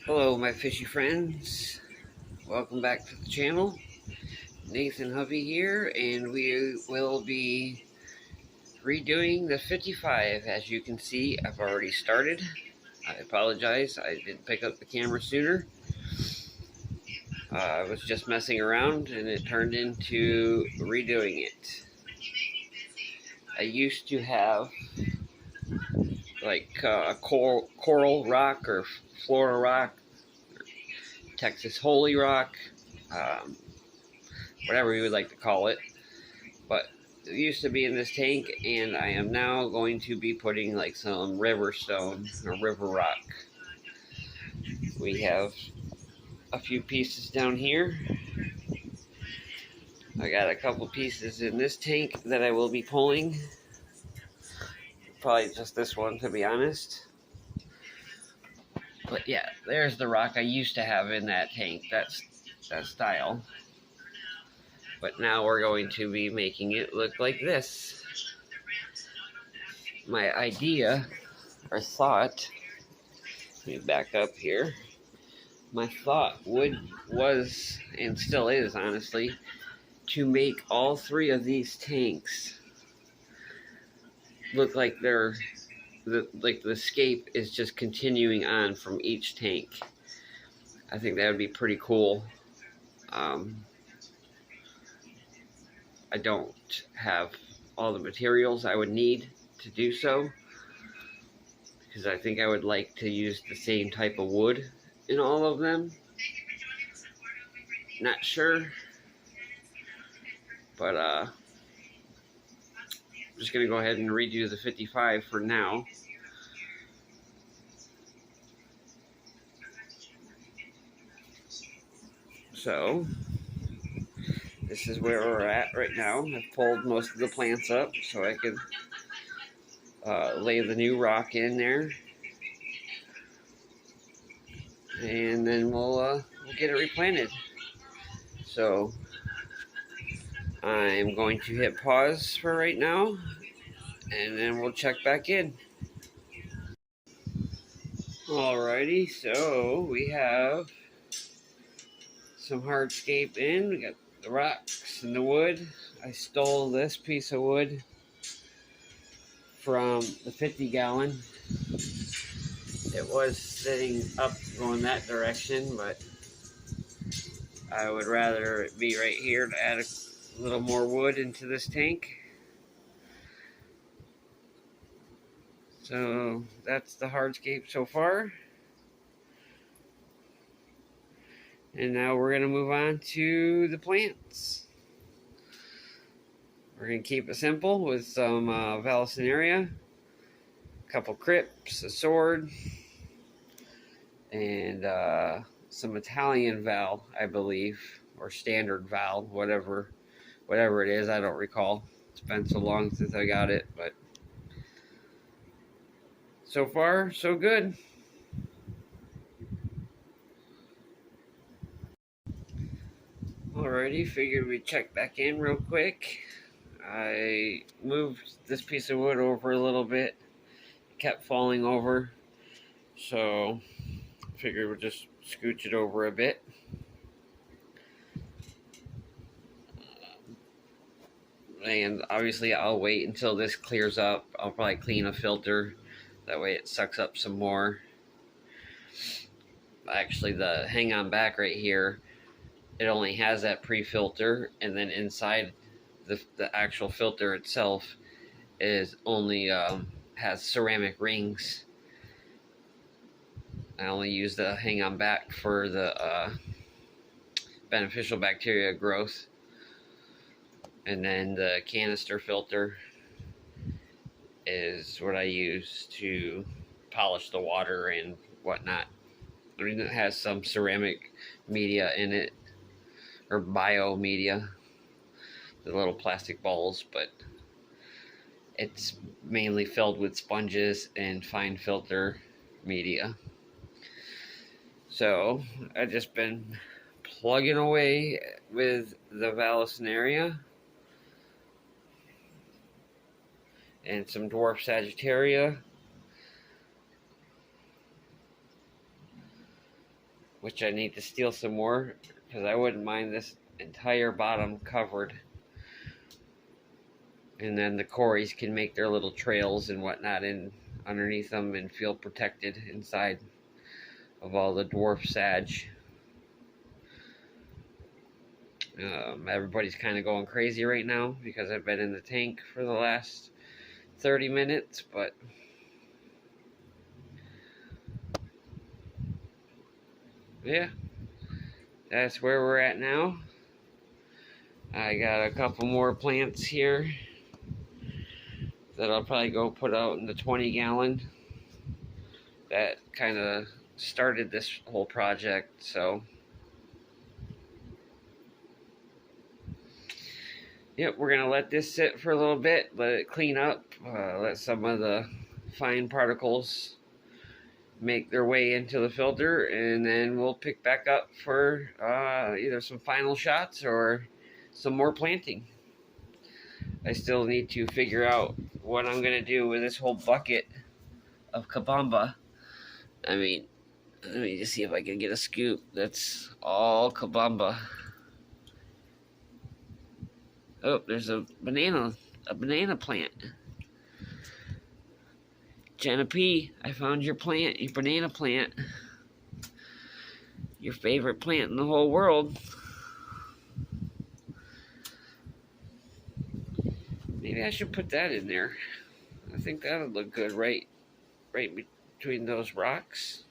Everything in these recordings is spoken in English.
Hello my fishy friends, welcome back to the channel. Nathan Hovey here, and we will be redoing the 55. As you can see, I've already started. I apologize, I didn't pick up the camera sooner. I was just messing around and it turned into redoing it. I used to have like coral rock or Florida rock, Texas holy rock, whatever you would like to call it, but it used to be in this tank, and I am now going to be putting like some river stone or river rock. We have a few pieces down here. I got a couple pieces in this tank that I will be pulling. Probably just this one, to be honest. But yeah, there's the rock I used to have in that tank. That's that style. But now we're going to be making it look like this. My idea, or thought, let me back up here. My thought was, and still is honestly, to make all three of these tanks look like they're, like the scape is just continuing on from each tank. I think that would be pretty cool. I don't have all the materials I would need to do so, because I think I would like to use the same type of wood in all of them. Not sure, but I'm just gonna go ahead and redo the 55 for now. So this is where we're at right now. I've pulled most of the plants up so I could lay the new rock in there, and then we'll get it replanted. So I'm going to hit pause for right now, and then we'll check back in. Alrighty, so we have some hardscape in. We got the rocks and the wood. I stole this piece of wood from the 50-gallon. It was sitting up going that direction, but I would rather it be right here to add a little more wood into this tank. So that's the hardscape so far. And now we're going to move on to the plants. We're going to keep it simple with some Vallisneria, a couple crypts, a sword, and some Italian val, I believe, or standard val, whatever it is, I don't recall. It's been so long since I got it, but so far, so good. Alrighty, figured we'd check back in real quick. I moved this piece of wood over a little bit. It kept falling over, so figured we'd just scooch it over a bit. And obviously I'll wait until this clears up. I'll probably clean a filter. That way it sucks up some more. Actually, the hang on back right here, it only has that pre-filter, and then inside the actual filter itself is only has ceramic rings. I only use the hang on back for the beneficial bacteria growth, and then the canister filter is what I use to polish the water and whatnot. I mean, it has some ceramic media in it, or bio media, the little plastic balls, but it's mainly filled with sponges and fine filter media. So I've just been plugging away with the Vallisneria and some dwarf Sagittaria. which I need to steal some more because I wouldn't mind this entire bottom covered. And then the cories can make their little trails and whatnot in underneath them and feel protected inside of all the dwarf sage. Everybody's kind of going crazy right now because I've been in the tank for the last 30 minutes, but yeah, that's where we're at now. I got a couple more plants here that I'll probably go put out in the 20-gallon. That kind of started this whole project, so yep, we're gonna let this sit for a little bit, let it clean up, let some of the fine particles make their way into the filter, and then we'll pick back up for either some final shots or some more planting. I still need to figure out what I'm gonna do with this whole bucket of kabamba. I mean, let me just see if I can get a scoop. That's all kabamba. Oh, there's a banana plant. Jenna P, I found your plant, your banana plant. Your favorite plant in the whole world. Maybe I should put that in there. I think that would look good right between those rocks.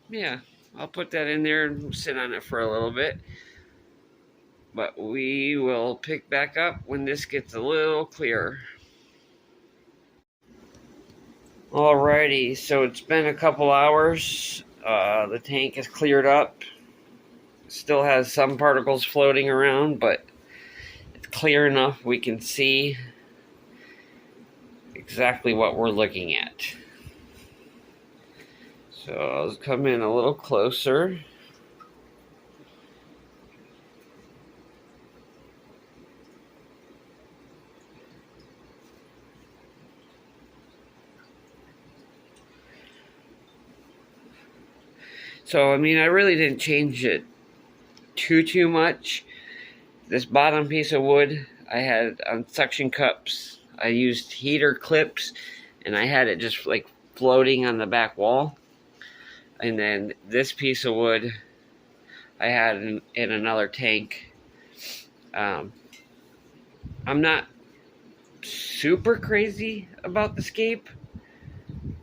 Yeah, I'll put that in there and sit on it for a little bit. But we will pick back up when this gets a little clearer. Alrighty, so it's been a couple hours. The tank is cleared up. Still has some particles floating around, but it's clear enough we can see exactly what we're looking at. So I'll come in a little closer. So, I mean, I really didn't change it too much. This bottom piece of wood I had on suction cups. I used heater clips, and I had it just like floating on the back wall. And then this piece of wood I had in another tank. I'm not super crazy about the scape,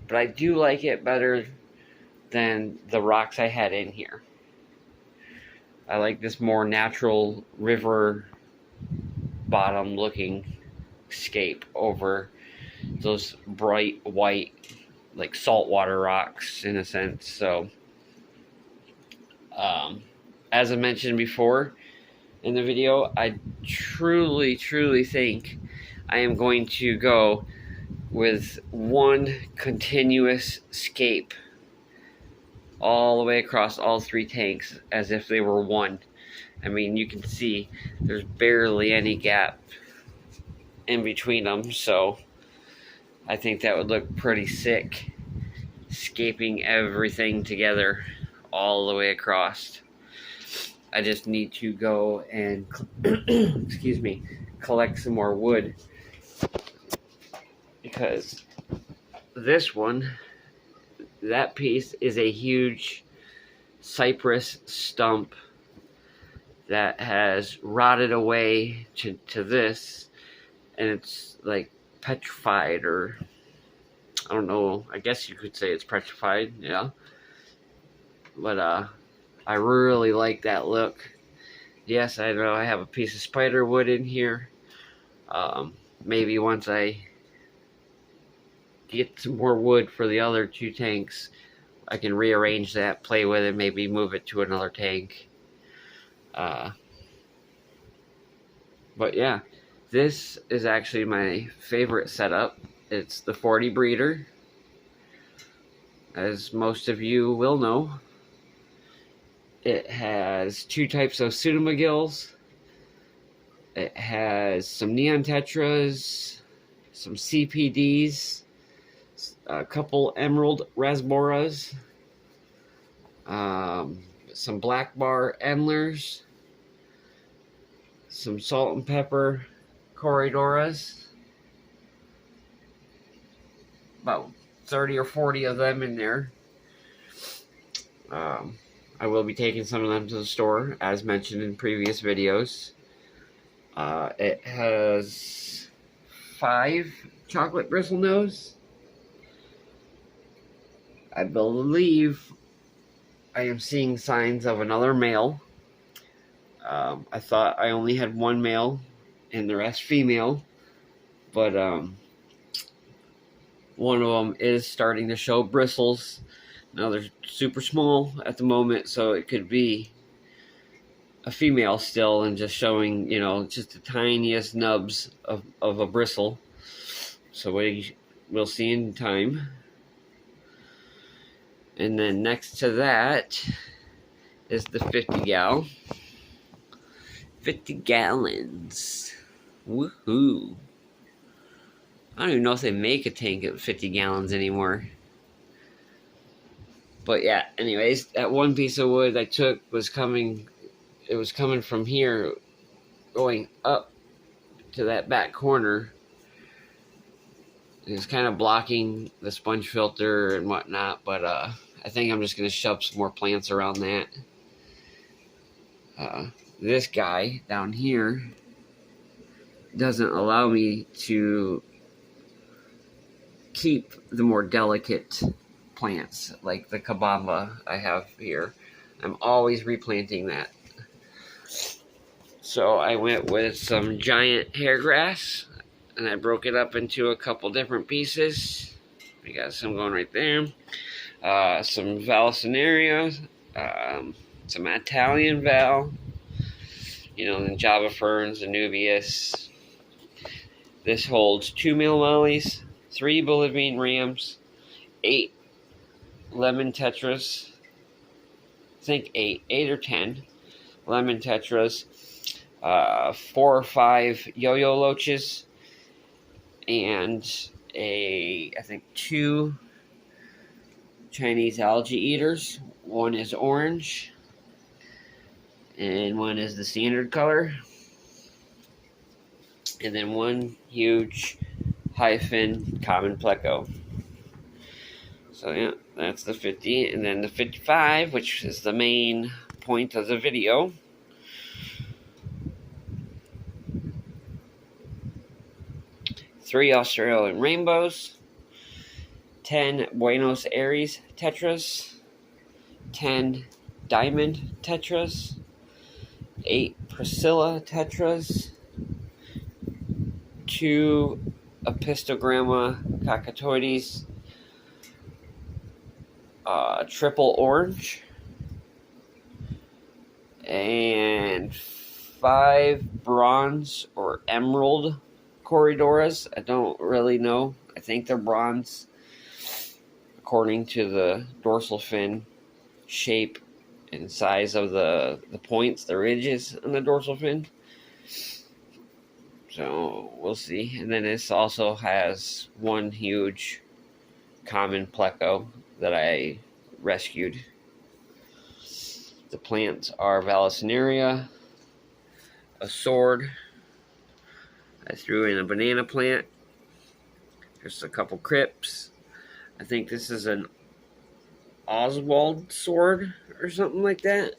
but I do like it better than the rocks I had in here. I like this more natural river bottom looking scape over those bright white, like saltwater rocks in a sense. So as I mentioned before in the video, I truly think I am going to go with one continuous scape all the way across all three tanks as if they were one. I mean, you can see there's barely any gap in between them, so I think that would look pretty sick, scaping everything together all the way across. I just need to go and excuse me, collect some more wood, because this one, that piece is a huge cypress stump that has rotted away to this, and it's like petrified, or I don't know, I guess you could say it's petrified, yeah. But I really like that look. Yes, I know I have a piece of spider wood in here. Maybe once I get some more wood for the other two tanks, I can rearrange that, play with it, maybe move it to another tank. But yeah, this is actually my favorite setup. It's the 40 breeder, as most of you will know. It has two types of pseudomagills. It has some neon tetras, some CPDs, a couple emerald rasboras. some black bar endlers, some salt and pepper corydoras, about 30 or 40 of them in there. I will be taking some of them to the store, as mentioned in previous videos. It has 5 chocolate bristlenose. I believe I am seeing signs of another male. I thought I only had 1 male and the rest female, but one of them is starting to show bristles. Now they're super small at the moment, so it could be a female still and just showing, you know, just the tiniest nubs of a bristle. So we'll see in time. And then next to that is the 50 gal. 50 gallons. Woohoo. I don't even know if they make a tank of 50 gallons anymore. But yeah, anyways, that one piece of wood I took was coming, it was coming from here, going up to that back corner. It's kind of blocking the sponge filter and whatnot, but I think I'm just going to shove some more plants around that. This guy down here doesn't allow me to keep the more delicate plants like the kabamba I have here. I'm always replanting that. So I went with some giant hair grass and I broke it up into a couple different pieces. We got some going right there. Some Vallisneria, some Italian Val, you know, the Java ferns, Anubias. This holds 2 male mollies, 3 Bolivian rams, 8 lemon tetras, I think 8 or 10 lemon tetras, 4 or 5 yo-yo loaches, and I think 2 Chinese algae eaters. One is orange, and one is the standard color, and then 1 huge hyphen common pleco. So yeah, that's the 50, and then the 55, which is the main point of the video. Three Australian rainbows, 10 Buenos Aires tetras, 10 diamond tetras, 8 Priscilla tetras, 2 Apistogramma cockatoides, triple orange, and 5 bronze or emerald corydoras. I don't really know. I think they're bronze according to the dorsal fin shape and size of the points, the ridges on the dorsal fin. So we'll see. And then this also has 1 huge common pleco that I rescued. The plants are Vallisneria, a sword. I threw in a banana plant. There's a couple crypts. I think this is an Oswald sword or something like that.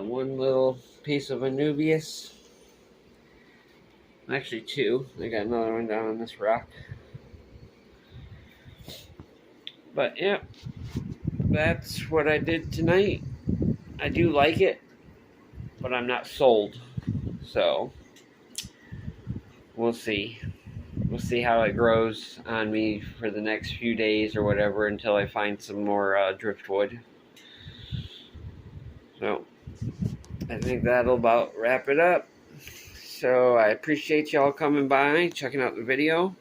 One little piece of Anubias. Actually 2. I got another one down on this rock. But yeah, that's what I did tonight. I do like it, but I'm not sold. So we'll see. We'll see how it grows on me for the next few days or whatever until I find some more driftwood. So I think that'll about wrap it up. So I appreciate y'all coming by, checking out the video.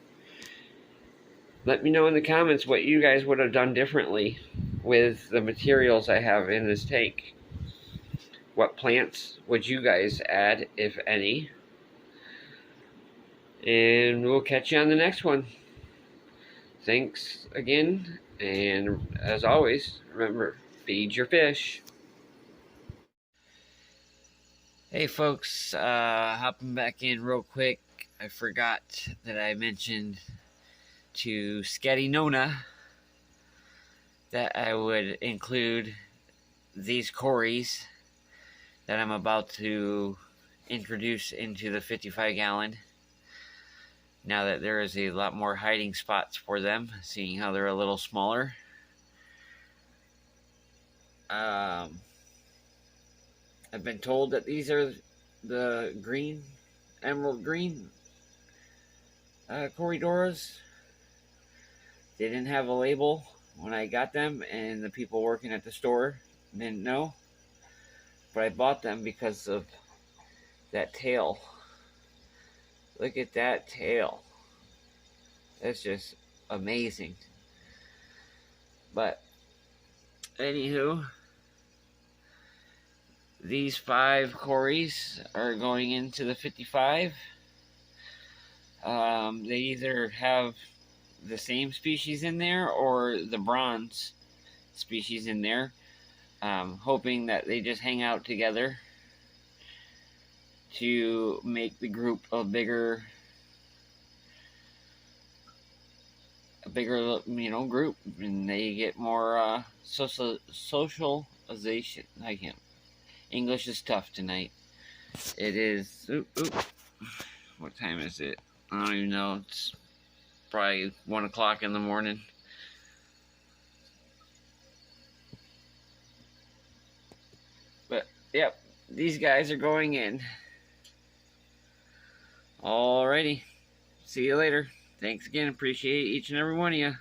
Let me know in the comments what you guys would have done differently with the materials I have in this tank. What plants would you guys add, if any? And we'll catch you on the next one. Thanks again, and as always, remember, feed your fish. Hey folks, hopping back in real quick. I forgot that I mentioned to Sketty Nona that I would include these cories that I'm about to introduce into the 55 gallon. Now that there is a lot more hiding spots for them, seeing how they're a little smaller. I've been told that these are the green, emerald green corydoras. They didn't have a label when I got them, and the people working at the store didn't know. But I bought them because of that tail. Look at that tail. That's just amazing. But anywho, these 5 cories are going into the 55. They either have the same species in there or the bronze species in there. Hoping that they just hang out together to make the group a bigger group, and they get more socialization. I can't. English is tough tonight. It is. What time is it? I don't even know. It's probably 1 o'clock in the morning. But yep, these guys are going in. Alrighty. See you later. Thanks again. Appreciate each and every one of you.